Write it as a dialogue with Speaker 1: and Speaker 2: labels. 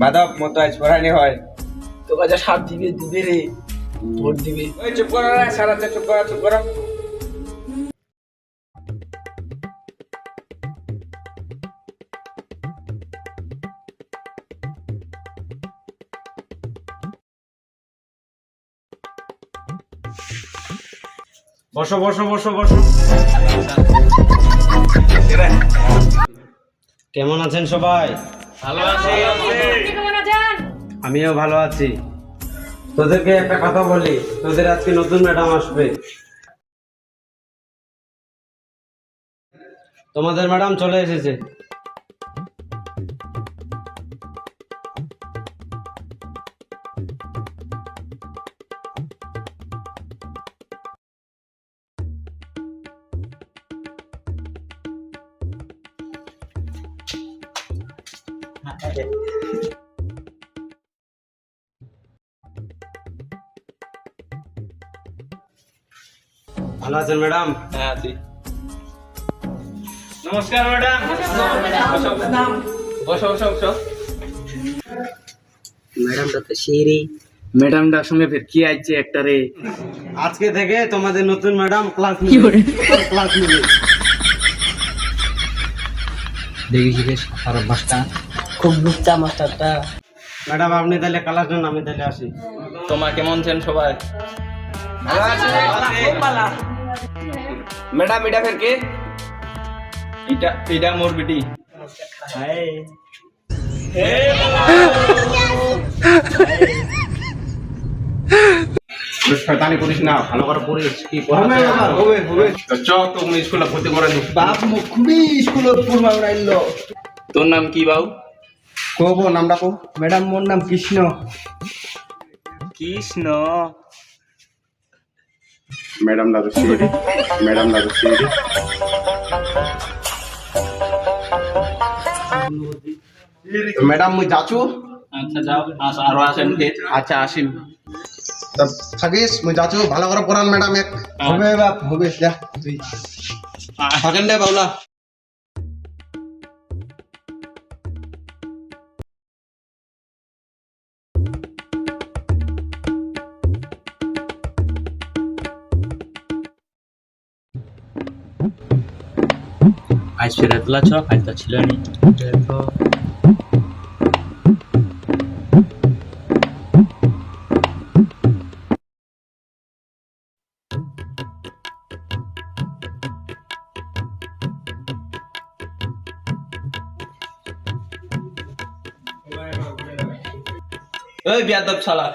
Speaker 1: মাধব মতো আজ পড়ানি হয়।
Speaker 2: তো কাজে সাপ দিবে দিবে রে ভোট দিবে।
Speaker 1: ওই চুপ করো রে, সারা চুপ করো চুপ করো।
Speaker 3: বসো বসো বসো বসো। কেমন আছেন সবাই?
Speaker 1: ভালো আছি।
Speaker 3: আমিও ভালো আছি। তোদেরকে একটা কথা বলি, তোদের আজকে নতুন ম্যাডাম আসবে। তোমাদের ম্যাডাম চলে এসেছে। ভালো আছেন ম্যাডাম?
Speaker 1: হ্যাঁ আছি। নমস্কার ম্যাডাম। বসো বসো বসো।
Speaker 2: ম্যাডামটা তো সেই রে, ম্যাডামটার সঙ্গে ফের কি আইছে একটা রে।
Speaker 3: আজকে থেকে তোমাদের নতুন ম্যাডাম ক্লাস নিবে। ক্লাস নিবে।
Speaker 2: দেখিস আর মাস্টার খুব লুচ্চা মাস্টারটা।
Speaker 3: ম্যাডাম আপনি তাহলে ক্লাস নেন, আমি তাহলে আসি।
Speaker 1: তোমার কেমন আছেন সবাই? ভালো আছে। ম্যাডাম এটা ফের কে? এটা মোর বেটি। শয়তানি করিস না, ভালো করে পড়িস। কি পড়াতে হবে হবে। চ তুমি স্কুলে ভর্তি করে দিস।
Speaker 2: বাপ মু খুবই স্কুলত পড়বা উড়াইলো।
Speaker 1: তোর নাম কি বাবু?
Speaker 3: কব নামটা কব।
Speaker 2: ম্যাডাম মোর নাম কৃষ্ণ।
Speaker 1: কৃষ্ণ।
Speaker 3: ম্যাডাম দাদু শিরি, ম্যাডাম দাদু শিরি। ম্যাডাম মুই যাচু।
Speaker 1: আচ্ছা যাও, আরো আসেন ফের। আচ্ছা আসিন।
Speaker 3: থাকিস মুই যাচু, ভালো করে পড়ান ম্যাডাম। এক হবে বাপ হবে। যা তুই থাকেন দে বাউলা।
Speaker 1: আজ ফেরত তোলা ছ, আজ তো ছিল নি। ওই বিয়াদব শালা।